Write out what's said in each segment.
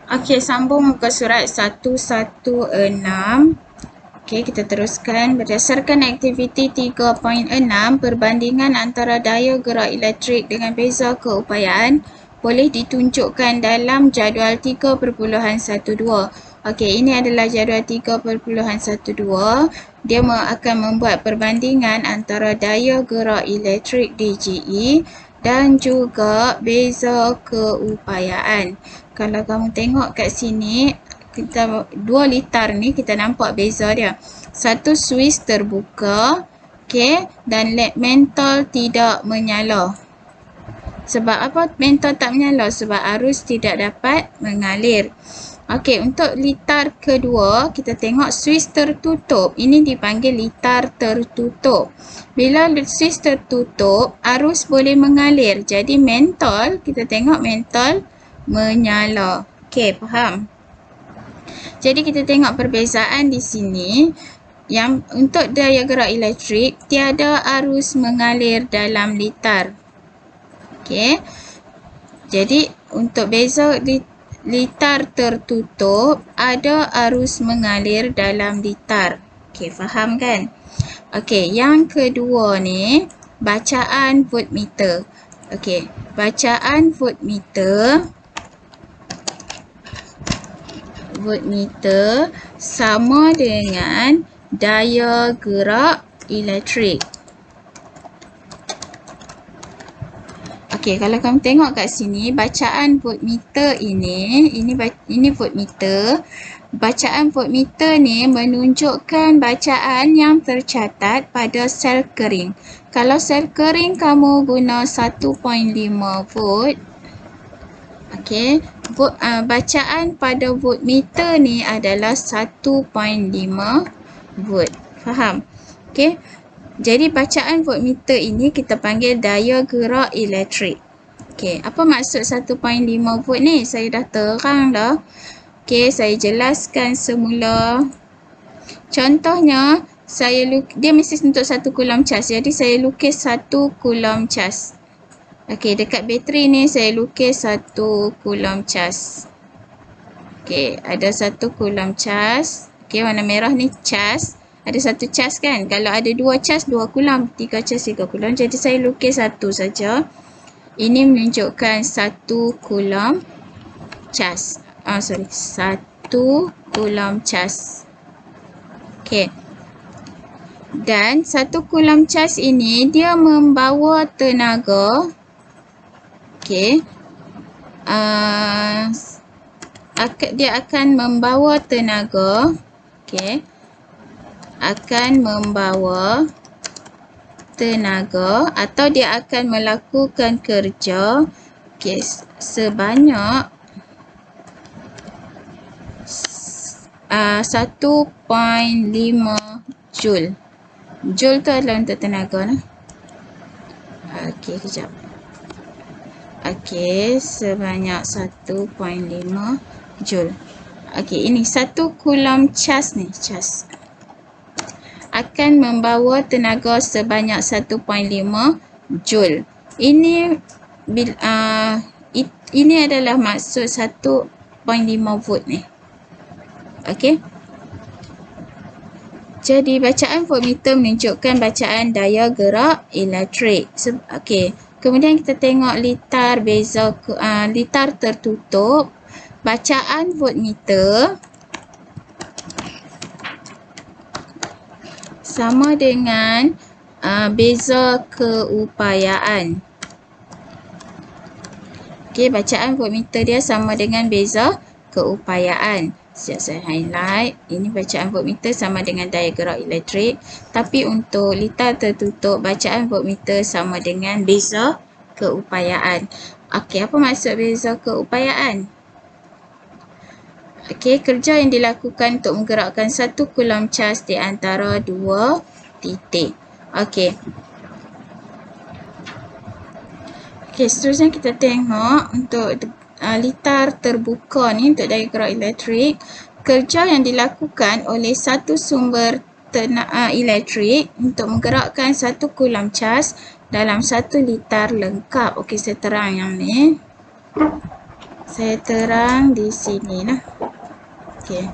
Okey, sambung muka surat 116. Okey, kita teruskan. Berdasarkan aktiviti 3.6, perbandingan antara daya gerak elektrik dengan beza keupayaan boleh ditunjukkan dalam jadual 3.12. Okey, ini adalah jadual 3.12. Dia akan membuat perbandingan antara daya gerak elektrik DGE dan juga beza keupayaan. Kalau kamu tengok kat sini, kita 2 litar ni kita nampak beza dia. Satu suis terbuka, okey, dan led mentol tidak menyala. Sebab apa mentol tak menyala? Sebab arus tidak dapat mengalir. Okey, untuk litar kedua, kita tengok suis tertutup. Ini dipanggil litar tertutup. Bila suis tertutup, arus boleh mengalir. Jadi mentol, kita tengok mentol menyala. Okey, faham? Jadi kita tengok perbezaan di sini. Yang untuk daya gerak elektrik, tiada arus mengalir dalam litar. Okey. Jadi untuk beza litar tertutup, ada arus mengalir dalam litar. Okey, faham kan? Okey, yang kedua ni bacaan voltmeter. Okey, bacaan voltmeter sama dengan daya gerak elektrik. Okey, kalau kamu tengok kat sini, bacaan voltmeter ini voltmeter. Bacaan voltmeter ni menunjukkan bacaan yang tercatat pada sel kering. Kalau sel kering kamu guna 1.5 volt, okey, bacaan pada voltmeter ni adalah 1.5 volt. Faham? Okey. Jadi bacaan voltmeter ini kita panggil daya gerak elektrik. Okey, apa maksud 1.5 volt ni? Saya dah terang dah. Okey, saya jelaskan semula. Contohnya, dia mesti untuk 1 coulomb cas. Jadi saya lukis 1 coulomb cas. Okey, dekat bateri ni saya lukis 1 coulomb cas. Okey, ada 1 coulomb cas. Okey, warna merah ni cas. Ada 1 cas kan? Kalau ada 2 cas, 2 coulomb. 3 cas, 3 coulomb. Jadi saya lukis 1 saja. Ini menunjukkan 1 coulomb cas. 1 coulomb cas. Okey. Dan 1 coulomb cas ini dia membawa tenaga. Okey. Dia akan membawa tenaga. Okey. Akan membawa tenaga atau dia akan melakukan kerja, okey, sebanyak 1.5 joule. Joule tu adalah untuk tenaga nah. Okey, kejap. Okey, sebanyak 1.5 joule. Okey, ini 1 coulomb cas ni, cas. Akan membawa tenaga sebanyak 1.5 joule. Ini adalah maksud 1.5 volt ni. Okey. Jadi bacaan voltmeter menunjukkan bacaan daya gerak elektrik. Okey. Kemudian kita tengok litar tertutup. Bacaan voltmeter sama dengan beza keupayaan. Okey, bacaan voltmeter dia sama dengan beza keupayaan. Sekejap saya highlight. Ini bacaan voltmeter sama dengan daya gerak elektrik. Tapi untuk litar tertutup, bacaan voltmeter sama dengan beza keupayaan. Okey, apa maksud beza keupayaan? Okey, kerja yang dilakukan untuk menggerakkan 1 coulomb cas di antara 2 titik. Okey. Okey, seterusnya kita tengok untuk litar terbuka ni untuk daya gerak elektrik. Kerja yang dilakukan oleh satu sumber elektrik untuk menggerakkan 1 coulomb cas dalam 1 litar lengkap. Okey, saya terang yang ni. Saya terang di sini lah. Okey.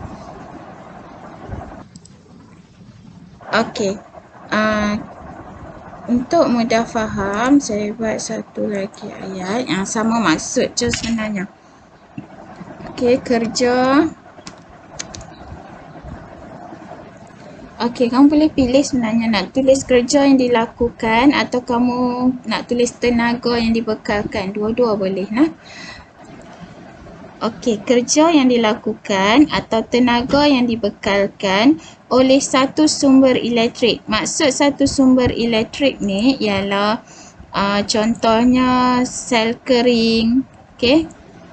Okey. Untuk mudah faham, saya buat satu lagi ayat yang sama maksud je sebenarnya. Okey, kerja. Okey, kamu boleh pilih sebenarnya nak tulis kerja yang dilakukan atau kamu nak tulis tenaga yang dibekalkan. Dua-dua boleh nah. Okey, kerja yang dilakukan atau tenaga yang dibekalkan oleh satu sumber elektrik. Maksud satu sumber elektrik ni ialah contohnya sel kering. Okey,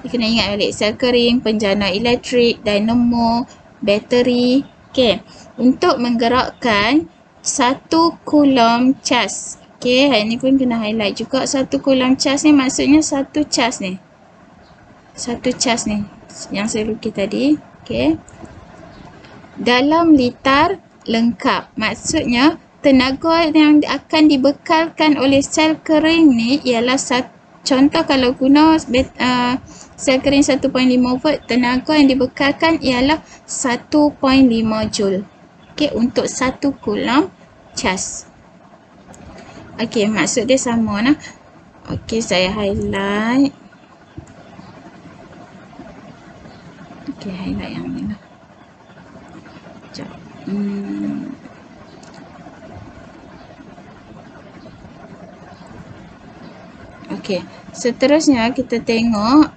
kita kena ingat balik sel kering, penjana elektrik, dinamo, bateri. Okey, untuk menggerakkan 1 coulomb cas. Okey, hari ni pun kena highlight juga 1 coulomb cas ni maksudnya 1 cas ni. 1 cas ni yang saya lukis tadi. Okey. Dalam litar lengkap. Maksudnya tenaga yang akan dibekalkan oleh sel kering ni ialah contoh kalau guna sel kering 1.5 volt, tenaga yang dibekalkan ialah 1.5 joule. Okey, untuk 1 coulomb cas. Okey, maksud dia sama nah. Okey, saya highlight. Okey, highlight yang ni lah. Sekejap. Okey, seterusnya kita tengok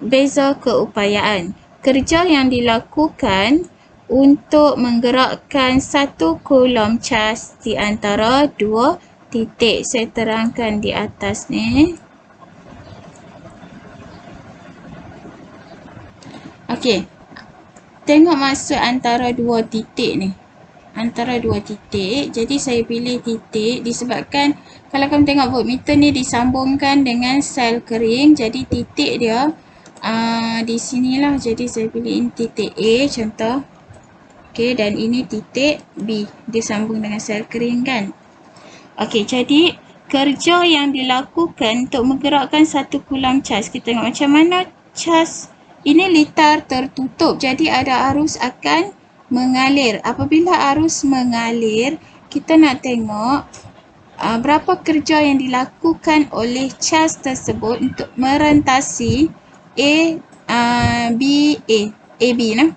beza keupayaan. Kerja yang dilakukan untuk menggerakkan 1 coulomb cas di antara 2 titik. Saya terangkan di atas ni. Okey, tengok maksud antara 2 titik ni. Antara 2 titik, jadi saya pilih titik disebabkan kalau kamu tengok voltmeter ni disambungkan dengan sel kering, jadi titik dia di sinilah. Jadi saya pilih ini titik A contoh. Okey, dan ini titik B disambung dengan sel kering kan. Okey, jadi kerja yang dilakukan untuk menggerakkan 1 coulomb cas. Kita tengok macam mana cas. Ini litar tertutup, jadi ada arus akan mengalir. Apabila arus mengalir, kita nak tengok berapa kerja yang dilakukan oleh cas tersebut untuk merentasi AB nah.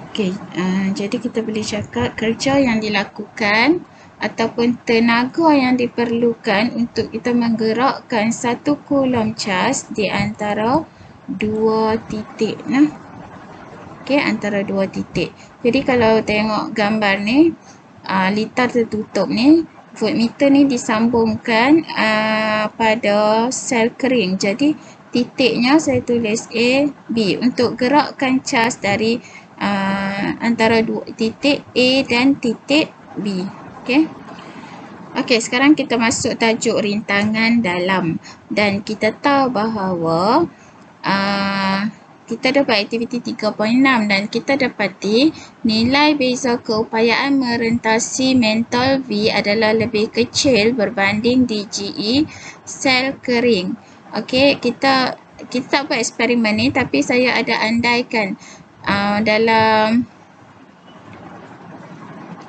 Okey, jadi kita boleh cakap kerja yang dilakukan ataupun tenaga yang diperlukan untuk kita menggerakkan 1 coulomb cas di antara 2 titik nah. Okey, antara 2 titik. Jadi kalau tengok gambar ni, litar tertutup ni, voltmeter ni disambungkan pada sel kering. Jadi titiknya saya tulis A, B untuk gerakkan cas dari antara 2 titik A dan titik B. Okey. Okey, sekarang kita masuk tajuk rintangan dalam dan kita tahu bahawa kita dapat aktiviti 3.6 dan kita dapati nilai beza keupayaan merentasi mentol V adalah lebih kecil berbanding DGE sel kering. Okey, kita tak buat eksperimen ni tapi saya ada andaikan dalam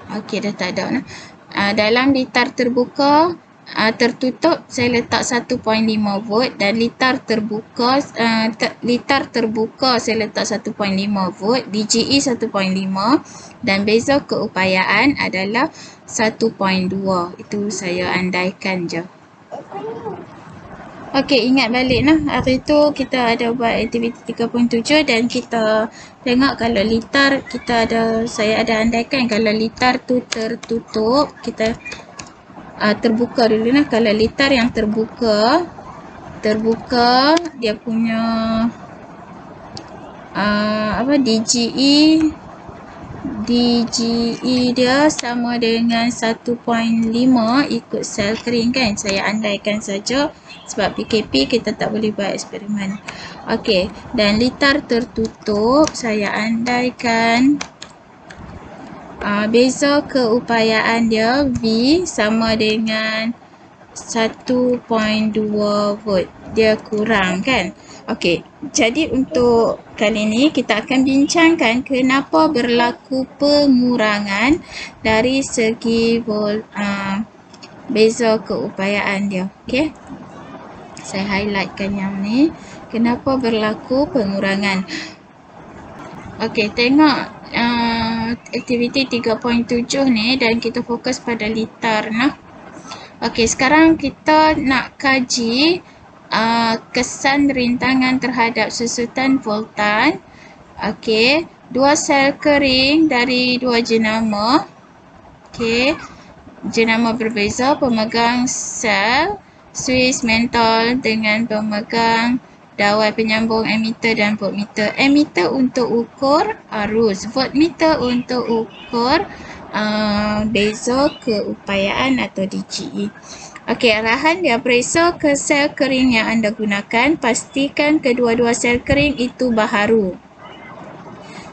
okey dah tak ada dalam litar terbuka tertutup saya letak 1.5 volt dan litar terbuka saya letak 1.5 volt, DGE 1.5 dan beza keupayaan adalah 1.2. Itu saya andaikan je. Okey, ingat balik nah. Hari tu kita ada buat aktiviti 3.7 dan kita tengok kalau litar saya ada andaikan kalau litar tu tertutup, kita terbuka dulu nah. Kalau litar yang terbuka dia punya DGE dia sama dengan 1.5 ikut sel kering kan. Saya andaikan saja sebab PKP kita tak boleh buat eksperimen. Okey, dan litar tertutup saya andaikan beza keupayaan dia V sama dengan 1.2 volt. Dia kurang kan? Okey, jadi untuk kali ini kita akan bincangkan kenapa berlaku pengurangan dari segi beza keupayaan dia. Okey. Saya highlightkan yang ni. Kenapa berlaku pengurangan? Okey, tengok aktiviti 3.7 ni dan kita fokus pada litar nah. Okey, sekarang kita nak kaji kesan rintangan terhadap susutan voltan. Okey, dua sel kering dari dua jenama. Okey, jenama berbeza, pemegang sel, suis mentol dengan pemegang dawai penyambung emitter dan voltmeter. Emitter untuk ukur arus, voltmeter untuk ukur beza keupayaan atau DGE. Okey, arahan dia, periksa ke sel kering yang anda gunakan. Pastikan kedua-dua sel kering itu baharu.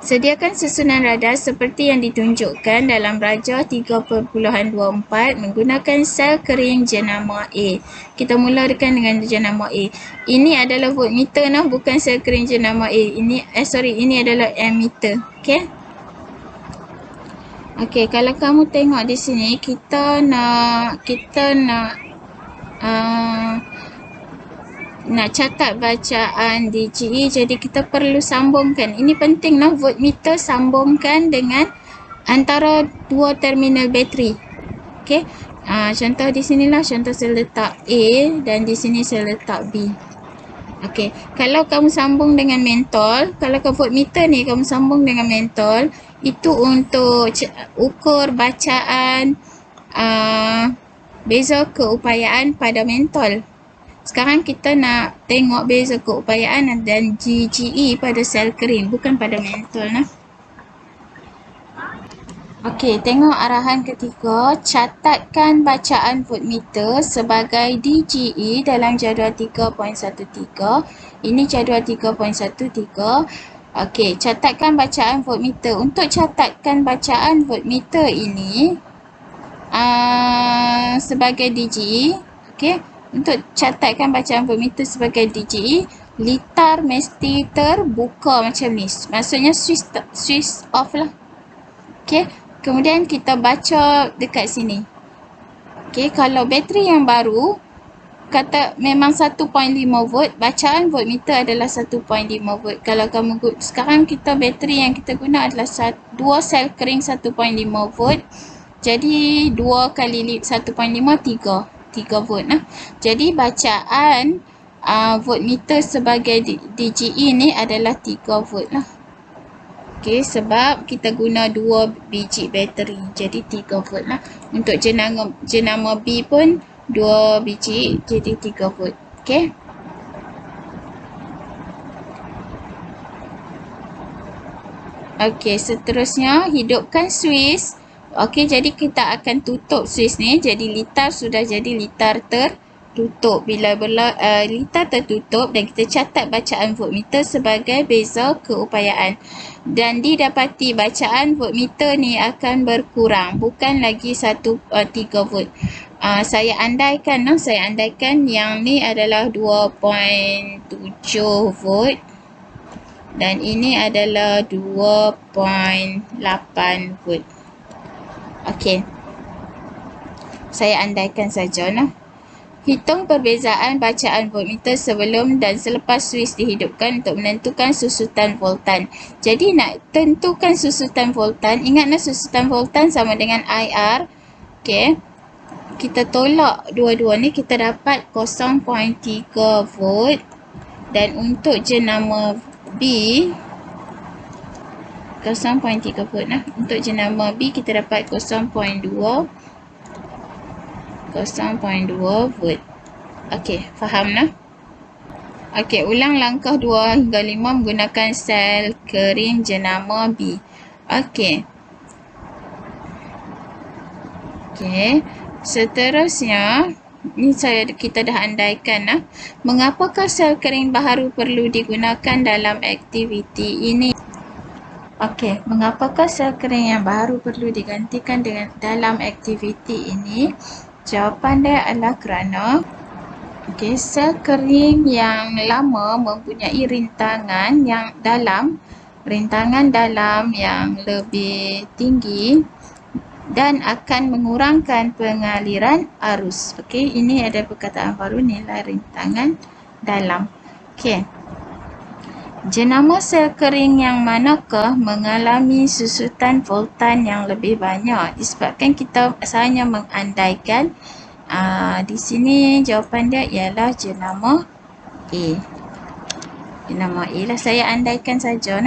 Sediakan susunan radar seperti yang ditunjukkan dalam rajah 3.24 menggunakan sel kering jenama A. Kita mulakan dengan jenama A. Ini adalah voltmeter nah, bukan sel kering jenama A. Ini adalah ammeter. Okey. Okey, kalau kamu tengok di sini kita nak catat bacaan DGE, jadi kita perlu sambungkan. Ini penting nah, voltmeter sambungkan dengan antara dua terminal bateri. Okey. Contoh di sinilah, contoh saya letak A dan di sini saya letak B. Okey, kalau kamu sambung dengan mentol, kalau ke voltmeter ni kamu sambung dengan mentol, itu untuk ukur bacaan beza keupayaan pada mentol. Sekarang kita nak tengok beza keupayaan dan DGE pada sel kering, bukan pada mentol nah. Okey, tengok arahan ketiga. Catatkan bacaan voltmeter sebagai DGE dalam jadual 3.13. Ini jadual 3.13. Okey, catatkan bacaan voltmeter. Untuk catatkan bacaan voltmeter ini sebagai DGE, okey, untuk catatkan bacaan voltmeter sebagai DGE, litar mesti terbuka macam ni. Maksudnya switch off lah. Okey, kemudian kita baca dekat sini. Okey, kalau bateri yang baru kata memang 1.5 volt, bacaan voltmeter adalah 1.5 volt. Kalau kamu sekarang kita bateri yang kita guna adalah dua sel kering 1.5 volt. Jadi 2 kali 1.5 3 volt nah. Jadi bacaan voltmeter sebagai DGE ni adalah 3 volt lah. Okey, sebab kita guna 2 biji bateri, jadi 3 volt lah. Untuk jenama B pun 2 biji, jadi 3 volt. Okey. Okey, seterusnya hidupkan switch. Okey, jadi kita akan tutup switch ni. Jadi litar sudah jadi litar tertutup. Bila litar tertutup dan kita catat bacaan voltmeter sebagai beza keupayaan. Dan didapati bacaan voltmeter ni akan berkurang. Bukan lagi 3 volt. Saya andaikan yang ni adalah 2.7 volt. Dan ini adalah 2.8 volt. Okey. Saya andaikan saja nah. Hitung perbezaan bacaan voltmeter sebelum dan selepas switch dihidupkan untuk menentukan susutan voltan. Jadi nak tentukan susutan voltan, ingatlah susutan voltan sama dengan IR. Okey. Kita tolak dua-dua ni, kita dapat 0.3 volt. Dan untuk jenama B 0.3 volt nah. Untuk jenama B kita dapat 0.2 volt. Okey, faham nah? Okey, ulang langkah 2 hingga 5 menggunakan sel kering jenama B. Okey. Okey, seterusnya ni kita dah andaikan nah. Mengapakah sel kering baharu perlu digunakan dalam aktiviti ini? Okey, mengapakah sel kering yang baru perlu digantikan dalam aktiviti ini? Jawapan dia adalah kerana sel kering yang lama mempunyai rintangan dalam yang lebih tinggi dan akan mengurangkan pengaliran arus. Okey, ini ada perkataan baru, nilai rintangan dalam. Okey. Jenama sel kering yang manakah mengalami susutan voltan yang lebih banyak? Disebabkan kita hanya mengandaikan, di sini jawapan dia ialah jenama A. Jenama A lah, saya andaikan saja.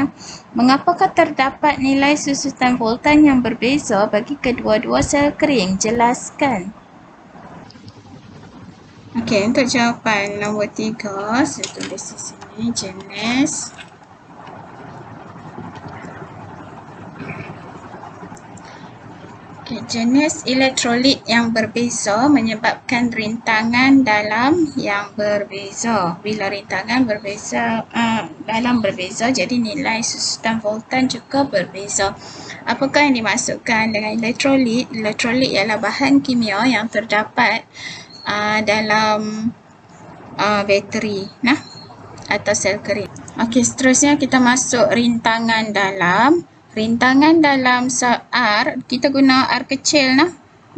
Mengapakah terdapat nilai susutan voltan yang berbeza bagi kedua-dua sel kering? Jelaskan. Okey, untuk jawapan nombor 3, saya tulis di sini jenis jenis elektrolit yang berbeza menyebabkan rintangan dalam yang berbeza. Bila rintangan berbeza, dalam berbeza, jadi nilai susutan voltan juga berbeza. Apakah yang dimaksudkan dengan elektrolit? Elektrolit ialah bahan kimia yang terdapat dalam bateri atau sel kering. Okey, seterusnya kita masuk rintangan dalam. Rintangan dalam R, kita guna R kecil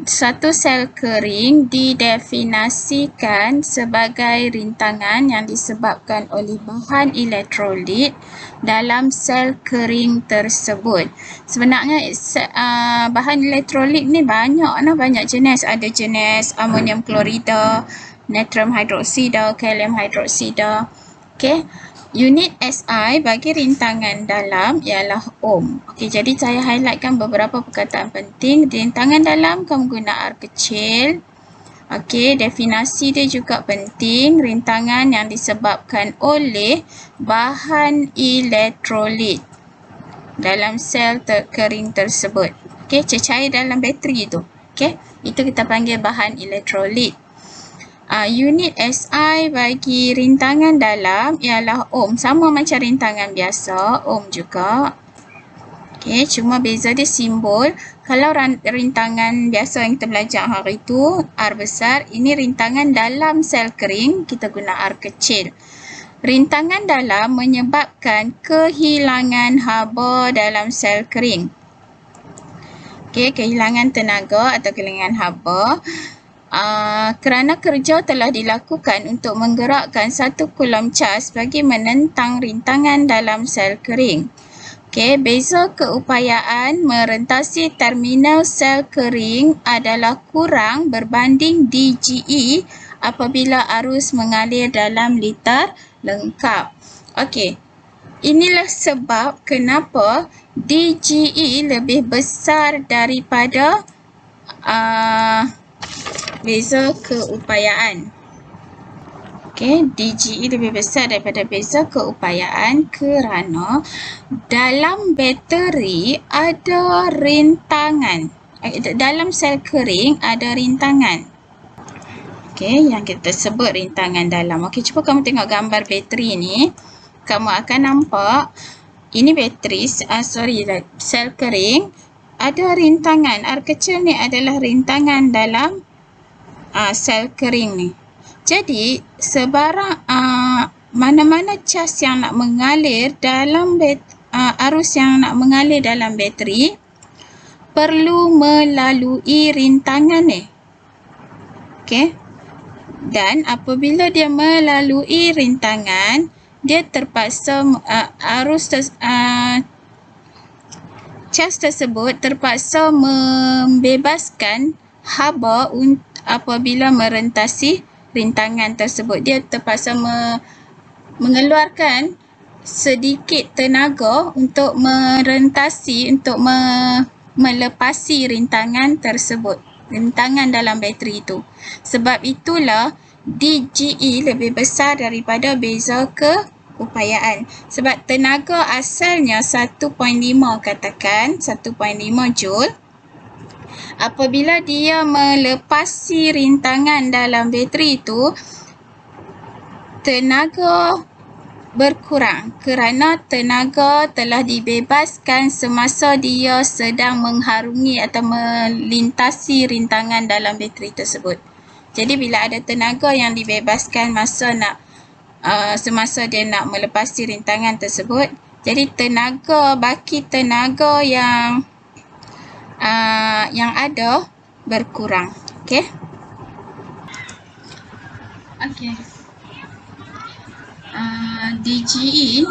Satu sel kering didefinisikan sebagai rintangan yang disebabkan oleh bahan elektrolit dalam sel kering tersebut. Sebenarnya bahan elektrolit ni banyak jenis. Ada jenis amonium klorida, natrium hidroksida, kalium hidroksida. Okey. Unit SI bagi rintangan dalam ialah ohm. Okey, jadi saya highlightkan beberapa perkataan penting. Rintangan dalam kamu guna R kecil. Okey, definisi dia juga penting. Rintangan yang disebabkan oleh bahan elektrolit dalam sel kering tersebut. Okey, cecair dalam bateri itu. Okey, itu kita panggil bahan elektrolit. Unit SI bagi rintangan dalam ialah ohm. Sama macam rintangan biasa, ohm juga. Okey, cuma beza dia simbol. Kalau rintangan biasa yang kita belajar hari itu, R besar. Ini rintangan dalam sel kering, kita guna R kecil. Rintangan dalam menyebabkan kehilangan haba dalam sel kering. Okey, kehilangan tenaga atau kehilangan haba. Kerana kerja telah dilakukan untuk menggerakkan 1 coulomb cas bagi menentang rintangan dalam sel kering. Okey, beza keupayaan merentasi terminal sel kering adalah kurang berbanding DGE apabila arus mengalir dalam liter lengkap. Okey, inilah sebab kenapa DGE lebih besar daripada beza keupayaan. Okey, DGE lebih besar daripada beza keupayaan kerana dalam bateri ada rintangan. Dalam sel kering ada rintangan. Okey, yang kita sebut rintangan dalam. Okey, cuba kamu tengok gambar bateri ni. Kamu akan nampak ini bateri, sel kering ada rintangan. R kecil ni adalah rintangan dalam sel kering ni. Jadi sebarang mana-mana cas yang nak mengalir dalam arus yang nak mengalir dalam bateri perlu melalui rintangan ni. Okey. Dan apabila dia melalui rintangan, dia terpaksa cas tersebut terpaksa membebaskan haba apabila merentasi rintangan tersebut. Dia terpaksa mengeluarkan sedikit tenaga untuk merentasi, untuk melepasi rintangan tersebut. Rintangan dalam bateri itu. Sebab itulah DGE lebih besar daripada beza keupayaan. Sebab tenaga asalnya 1.5 katakan, 1.5 joule. Apabila dia melepasi rintangan dalam bateri itu, tenaga berkurang kerana tenaga telah dibebaskan semasa dia sedang mengharungi atau melintasi rintangan dalam bateri tersebut. Jadi bila ada tenaga yang dibebaskan semasa dia nak melepasi rintangan tersebut, jadi baki tenaga yang ada berkurang. Okey. Okey. DGE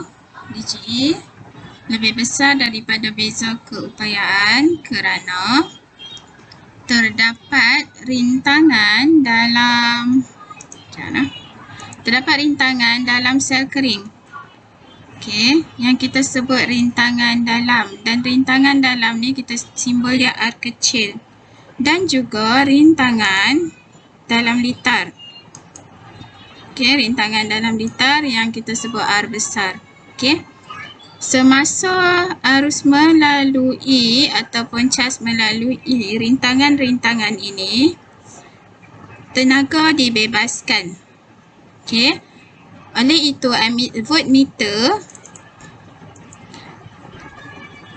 lebih besar daripada beza keupayaan kerana terdapat rintangan dalam sel kering. Okey, yang kita sebut rintangan dalam, dan rintangan dalam ni kita simbol dia R kecil, dan juga rintangan dalam litar. Okey, rintangan dalam litar yang kita sebut R besar. Okey. Semasa arus melalui ataupun cas melalui rintangan-rintangan ini, tenaga dibebaskan. Okey. Oleh itu, voltmeter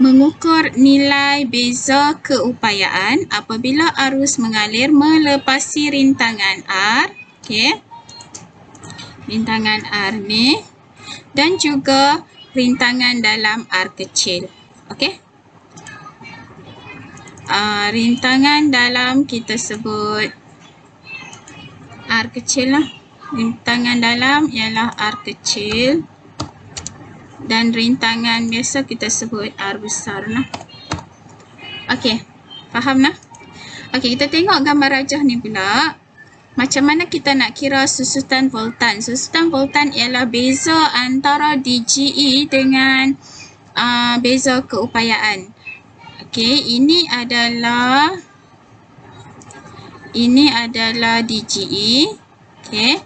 mengukur nilai beza keupayaan apabila arus mengalir melepasi rintangan R. Okey. Rintangan R ni, dan juga rintangan dalam R kecil. Okey. Rintangan dalam kita sebut R kecil lah. Rintangan dalam ialah R kecil, dan rintangan biasa kita sebut R besar lah. Okey, faham lah? Okey, kita tengok gambar rajah ni pula. Macam mana kita nak kira susutan voltan? Susutan voltan ialah beza antara DGE dengan beza keupayaan. Okey, ini adalah DGE. Okey,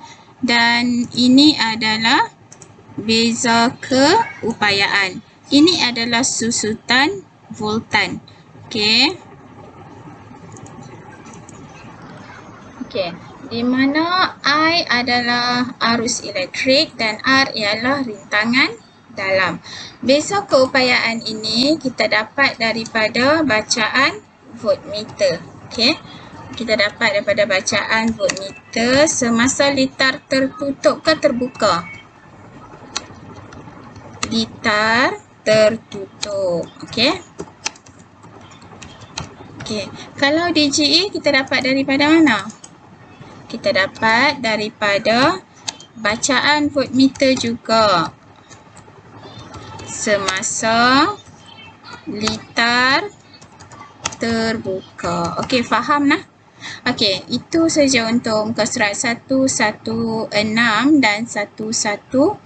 dan ini adalah beza keupayaan. Ini adalah susutan voltan. Okey. Okey, di mana I adalah arus elektrik dan R ialah rintangan dalam. Beza keupayaan ini kita dapat daripada bacaan voltmeter. Okey. Kita dapat daripada bacaan voltmeter semasa litar tertutup ke terbuka? Litar tertutup. Okey. Okey. Kalau DGE kita dapat daripada mana? Kita dapat daripada bacaan voltmeter juga. Semasa litar terbuka. Okey, faham nah? Okey, itu saja untuk muka surat 116 dan 117.